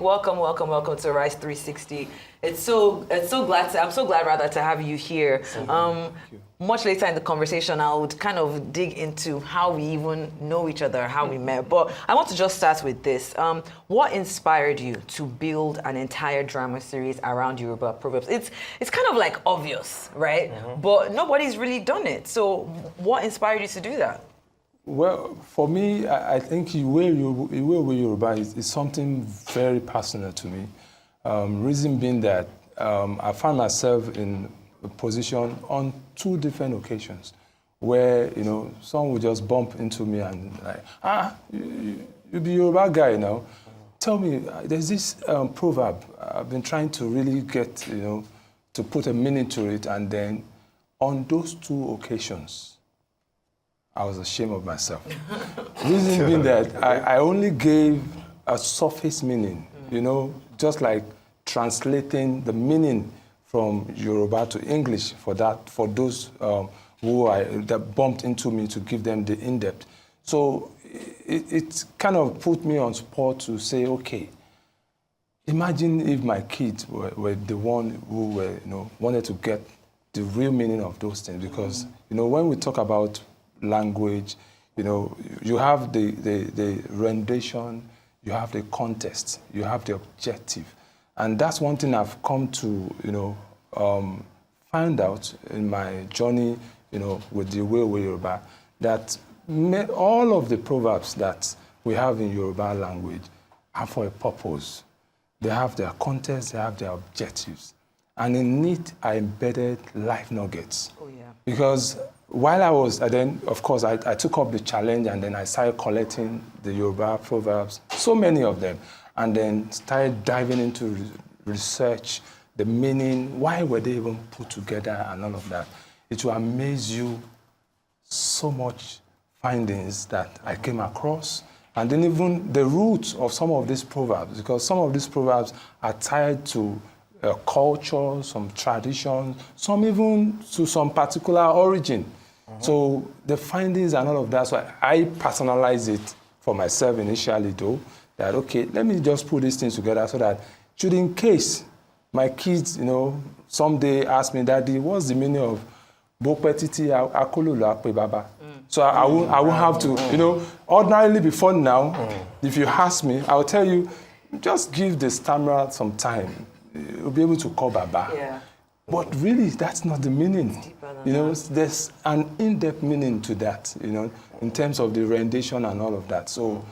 Welcome to Rise 360. I'm so glad rather to have you here. Much later in the conversation, I would kind of dig into how we even know each other, how we met. But I want to just start with this. What inspired you to build an entire drama series around Yoruba Proverbs? It's kind of like obvious, right? But nobody's really done it. So what inspired you to do that? Well, for me, I think Iwe Yoruba is something very personal to me. Reason being that I found myself in a position on 2 different occasions where, someone would just bump into me and like, you be Yoruba guy now. Tell me, there's this proverb I've been trying to really get, to put a meaning to it. And then on those 2 occasions, I was ashamed of myself. Reason being that I only gave a surface meaning, just like translating the meaning from Yoruba to English for those that bumped into me to give them the in-depth. So it kind of put me on spot to say, okay, imagine if my kids were the one who wanted to get the real meaning of those things. Because, when we talk about language, you have the rendition, you have the context, you have the objective. And that's one thing I've come to, find out in my journey, with the Iwe Yoruba, that all of the proverbs that we have in Yoruba language are for a purpose. They have their context, they have their objectives. And in it are embedded life nuggets. Oh, yeah. Because while I was, then of course I took up the challenge, and then I started collecting the Yoruba proverbs, so many of them, and then started diving into research, the meaning, why were they even put together and all of that. It will amaze you so much findings that I came across, and then even the roots of some of these proverbs, because some of these proverbs are tied to culture, some tradition, some even to some particular origin. So the findings and all of that, so I personalize it for myself initially though, that okay, let me just put these things together so that should in case my kids, someday ask me, Daddy, what's the meaning of Bopetiti Akololo Akpe Baba? So I won't have to, ordinarily before now, if you ask me, I'll tell you, just give the stammerer some time. You'll be able to call Baba. Yeah. But really, that's not the meaning. There's an in-depth meaning to that, in terms of the rendition and all of that. So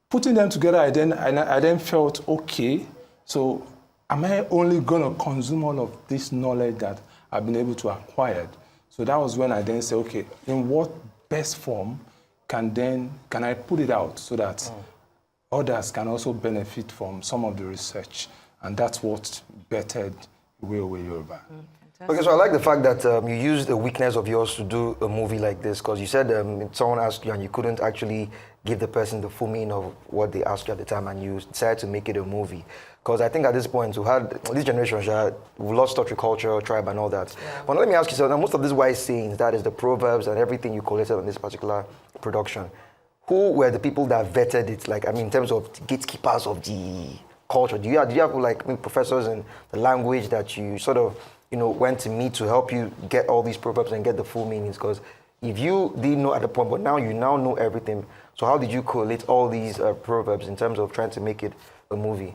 putting them together, I then felt, okay, so am I only going to consume all of this knowledge that I've been able to acquire? So that was when I then said, okay, in what best form can I put it out so that others can also benefit from some of the research? And that's what bettered Iwe Yoruba. Okay, so I like the fact that you used a weakness of yours to do a movie like this, because you said someone asked you and you couldn't actually give the person the full meaning of what they asked you at the time, and you decided to make it a movie. Because I think at this point, this generation, we've lost touch with culture, tribe, and all that. Yeah. But let me ask you something. Most of these wise sayings, that is the proverbs and everything you collected on this particular production, who were the people that vetted it? Like, in terms of gatekeepers of the culture, did you have professors in the language that you sort of went to meet to help you get all these proverbs and get the full meanings? Because if you didn't know at the point, but now you know everything, so how did you collate all these proverbs in terms of trying to make it a movie?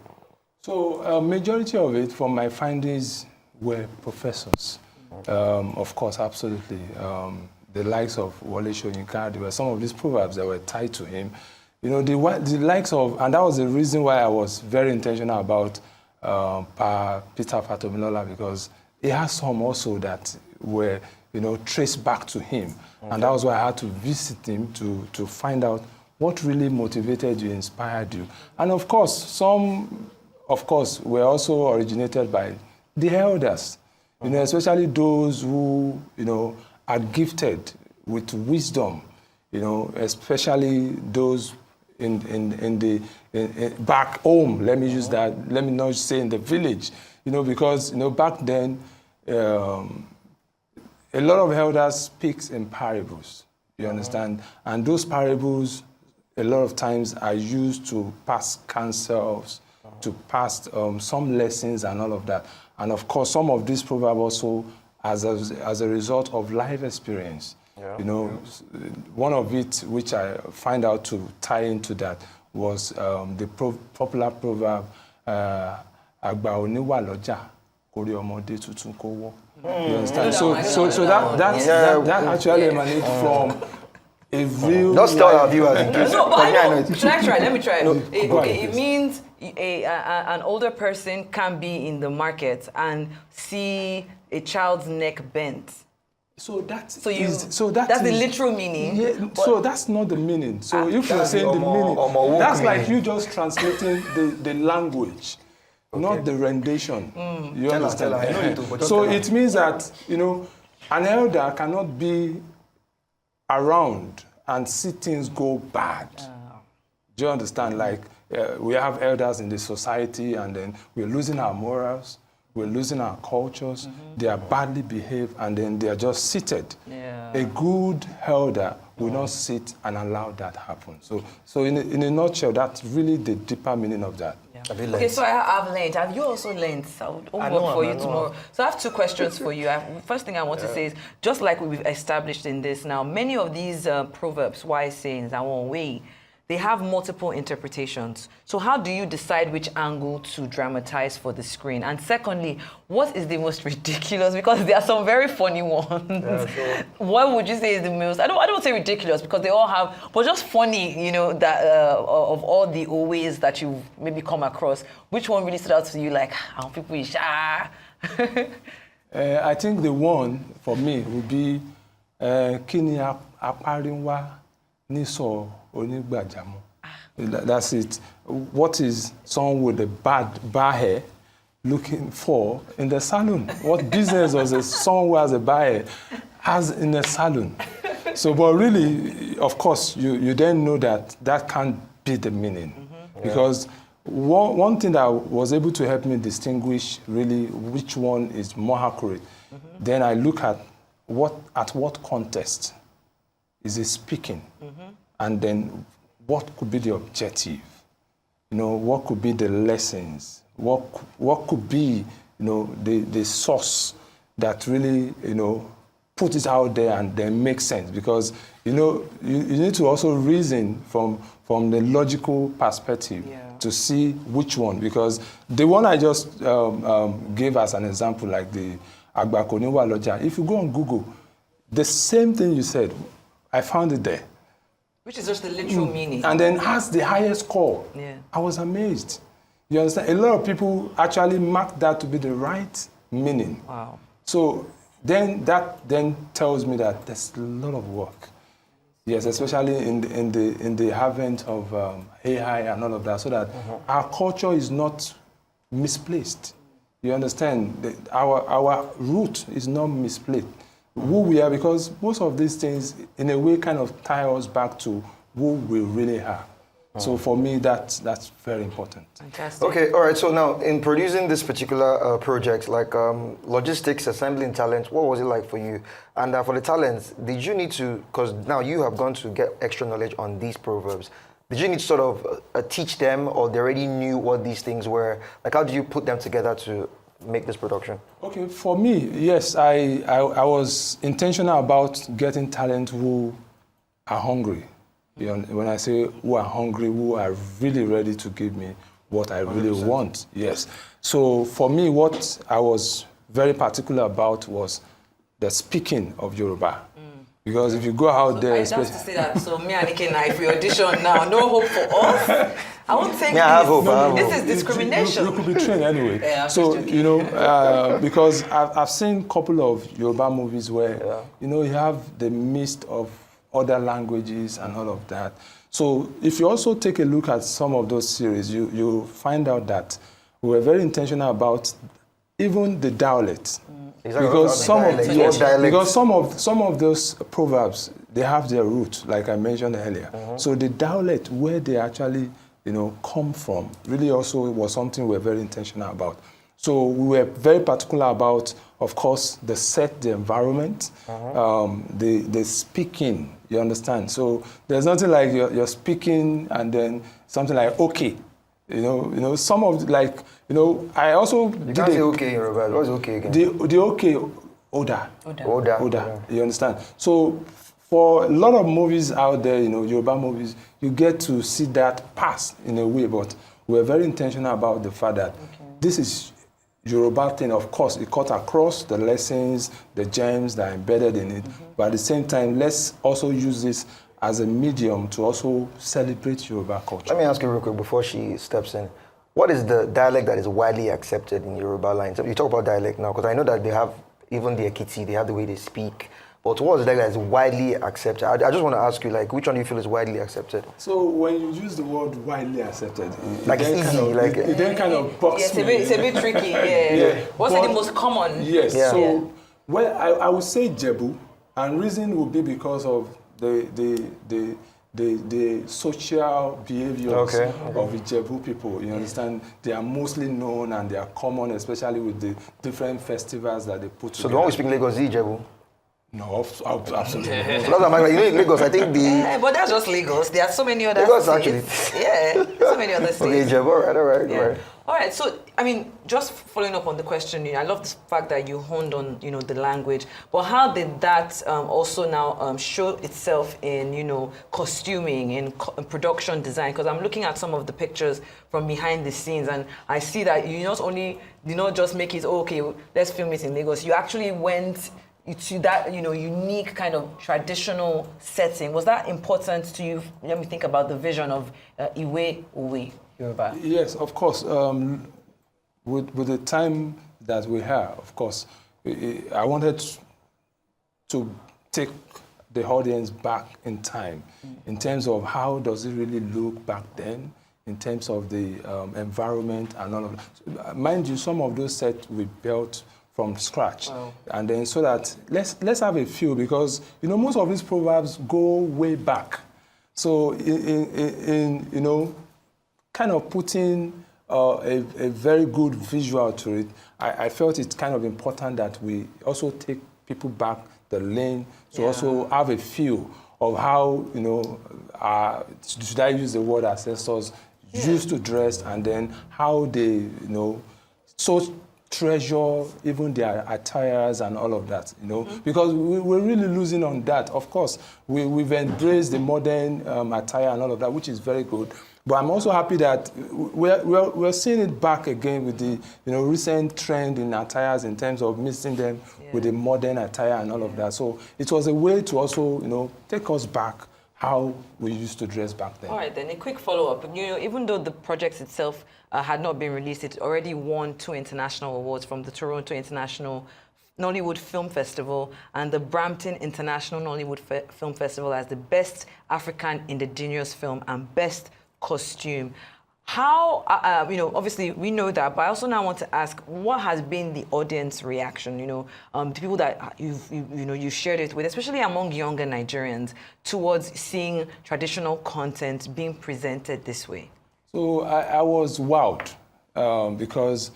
So majority of it from my findings were professors. Of course, absolutely. The likes of Wole Soyinka, there were some of these proverbs that were tied to him. The likes of, and that was the reason why I was very intentional about Peter Fatomilola, because he has some also that were, traced back to him. Okay. And that was why I had to visit him to find out what really motivated you, inspired you. And of course, some, were also originated by the elders, especially those who, are gifted with wisdom, especially those in back home, let me use that, let me not say in the village, because, back then, a lot of elders speak in parables, you understand? And those parables, a lot of times, are used to pass counsels to pass some lessons and all of that. And of course, some of these proverbs also as a result of life experience. Yeah. You know, one of it, which I find out to tie into that, was the popular proverb, "Àgbà ò ní wà lọ́jà, kórí ọmọdé tuntun kó wọ́." You understand? So that actually emanates from a real. Just tell our viewers. No, but I know. Should I try? Let me try. No, It means an older person can be in the market and see a child's neck bent. So that's the literal meaning. Yeah, so that's not the meaning. So if you're saying the meaning, that's like you just translating the language, not the rendition. You understand? I know you do, but so it means that, you know, an elder cannot be around and see things go bad. Do you understand? Like we have elders in the society, and then we're losing our morals. We're losing our cultures. They are badly behaved, and then they are just seated. Yeah. A good elder will not sit and allow that happen. So in a nutshell, that's really the deeper meaning of that. Yeah. Okay, so I've learned. Have you also learned? So homework for you tomorrow. So I have two questions for you. First thing I want to say is, just like we've established in this now, many of these proverbs, wise sayings, and one way, they have multiple interpretations. So how do you decide which angle to dramatize for the screen? And secondly, what is the most ridiculous? Because there are some very funny ones. Yeah, sure. What would you say is the most, I don't say ridiculous because they all have, but just funny, you know, that of all the ways that you've maybe come across, which one really stood out to you like, how people is shy? I think the one for me would be, Kini Aparinwa Niso Onigbajamo. That's it. What is someone with a bad hair looking for in the salon? What business does someone who has a bad hair has in the salon? So, but really, of course, you then know that can't be the meaning. Because one thing that was able to help me distinguish really which one is more accurate, then I look at what context is it speaking, and then what could be the objective, you know, what could be the lessons, what could be, you know, the source that really, you know, put it out there and then make sense. Because, you know, you need to also reason from the logical perspective to see which one. Because the one I just gave as an example, like the Àgbà kò ní wà lọ́jà, if you go on Google, the same thing you said, I found it there. Which is just the literal meaning. And then has the highest score. Yeah. I was amazed. You understand? A lot of people actually marked that to be the right meaning. Wow. So then that tells me that there's a lot of work. Yes, especially in the advent of AI and all of that, so that our culture is not misplaced. You understand? Our root is not misplaced. Who we are, because most of these things, in a way, kind of tie us back to who we really are. So for me, that's very important. Fantastic. Okay, all right. So now, in producing this particular project, like logistics, assembling talent, what was it like for you? And for the talents, did you need to, because now you have gone to get extra knowledge on these proverbs, did you need to sort of teach them, or they already knew what these things were? Like, how do you put them together to make this production? Okay, for me, yes, I was intentional about getting talent who are hungry. You know, when I say who are hungry, who are really ready to give me what I really 100%. Want. Yes. So for me, what I was very particular about was the speaking of Yoruba. Because if you go out there... I have to say that, so me and Ikena, if we audition now, no hope for us. I won't take this. I have hope. This is discrimination. You could be trained anyway. Yeah, so, you know, because I've seen a couple of Yoruba movies where, you know, you have the mist of other languages and all of that. So if you also take a look at some of those series, you find out that we were very intentional about even the dialect. Exactly. Because some of those proverbs, they have their root, like I mentioned earlier. So the dialect, where they actually, you know, come from, really also was something we're very intentional about. So we were very particular about, of course, the set, the environment, the speaking. You understand? So there's nothing like you're speaking and then something like okay. Some of I also You can't say okay in Yoruba. What's okay again? The okay, Oda. Oda. You understand? So for a lot of movies out there, Yoruba movies, you get to see that pass in a way, but we're very intentional about the fact that this is Yoruba thing. Of course, it cut across the lessons, the gems that are embedded in it, but at the same time, let's also use this as a medium to also celebrate Yoruba culture. Let me ask you real quick before she steps in. What is the dialect that is widely accepted in Yoruba lines? You talk about dialect now, because I know that they have, even the Ekiti, they have the way they speak. But what is the dialect that is widely accepted? I just want to ask you, which one do you feel is widely accepted? So when you use the word widely accepted, it's easy, it then kind of box me. It's a bit tricky, yeah. What's the most common? Yes, Yeah. so, well, I would say Jebu, and reason would be because of the social behaviors of Ijebu people. You understand? They are mostly known and they are common, especially with the different festivals that they put together. So the one we speak Lagos is Ijebu? No, absolutely. So that's what in Lagos, I think but that's just Lagos. There are so many other Lagos states. actually. Yeah, so many other states. Okay, Ijebu, all right. All right, so, just following up on the question, I love the fact that you honed on, the language, but how did that also now show itself in, costuming, in production design? Because I'm looking at some of the pictures from behind the scenes, and I see that you did not just make it, okay, let's film it in Lagos. You actually went to that, unique kind of traditional setting. Was that important to you? Let me think about the vision of Iwe Uwe Yoruba. Yes, of course. With the time that we have, of course, I wanted to take the audience back in time in terms of how does it really look back then, in terms of the environment and all of that. Mind you, some of those sets we built from scratch. Wow. And then so that let's have a feel, because most of these proverbs go way back. So in kind of putting a very good visual to it, I felt it's kind of important that we also take people back the lane to also have a feel of how should I use the word ancestors used to dress, and then how they so treasure even their attires and all of that, because we're really losing on that. Of course, we've embraced the modern attire and all of that, which is very good. But I'm also happy that we're seeing it back again with the recent trend in attires in terms of mixing them with the modern attire and all of that. So it was a way to also take us back how we used to dress back then. All right, then a quick follow-up. Even though the project itself had not been released, it already won 2 international awards from the Toronto International Nollywood Film Festival and the Brampton International Nollywood Film Festival as the Best African Indigenous Film and Best Costume. How, obviously we know that, but I also now want to ask, what has been the audience reaction, to people that you've shared it with, especially among younger Nigerians, towards seeing traditional content being presented this way? So I was wowed because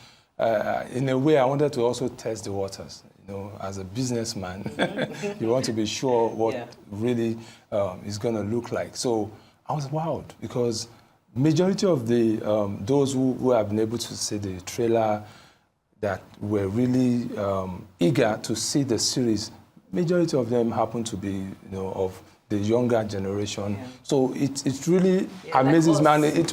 in a way I wanted to also test the waters. As a businessman, you want to be sure what really is going to look like. So I was wowed because majority of the those who have been able to see the trailer that were really eager to see the series, majority of them happen to be of the younger generation. So it really amazes me, and it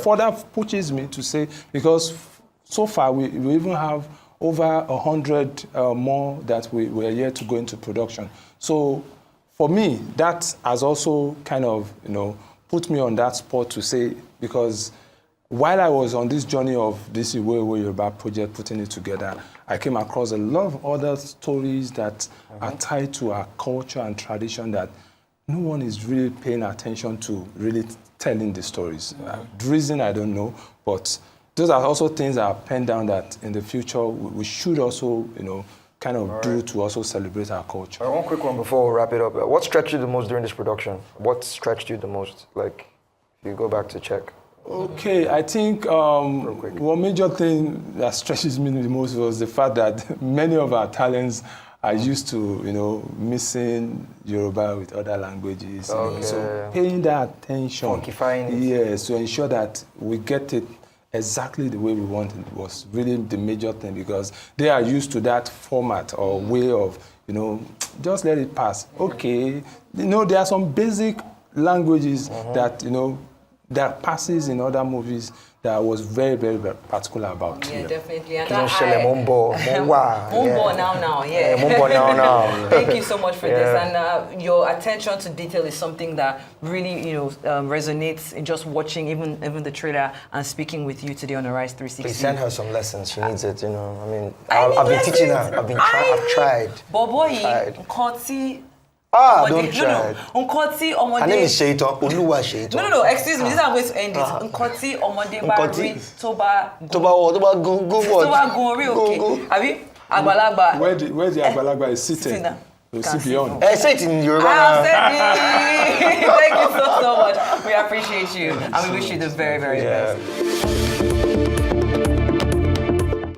further pushes me to say, because so far we even have over 100 more that we're yet to go into production. So for me, that has also kind of put me on that spot to say, because while I was on this journey of this Iwe Yoruba project, putting it together, I came across a lot of other stories that are tied to our culture and tradition that no one is really paying attention to, really telling the stories. The reason, I don't know, but those are also things that are penned down that in the future we should also, kind of do to also celebrate our culture. One quick one before we wrap it up. What stretched you the most during this production? What stretched you the most? Like, if you go back to check. Okay, I think one major thing that stretches me the most was the fact that many of our talents are used to, mixing Yoruba with other languages. So paying that attention, Funkifying it. yes, to ensure that we get it exactly the way we want it was really the major thing, because they are used to that format or way of, just let it pass. Okay, there are some basic languages that, that passes in other movies that I was very, very, very particular about. Yeah, definitely. And Mumbo now, yeah. Mumbo now. Thank you so much for this. And your attention to detail is something that really, resonates in just watching even the trailer and speaking with you today on Arise 360. Please send her some lessons. She needs it, I mean, I've been teaching her. I've tried. But boy, Koti. Don't try. Her name is Shaitan. Oluwasesan. No, excuse me. This is how I'm going to end it. Nkoti ọmọdé bá rí Toba gun okay. Abi àgbàlagbà. Where the àgbàlagbà is seated. You see beyond. Say it in Yoruba. I have said it. Thank you so much. We appreciate you and we wish you the very, very best.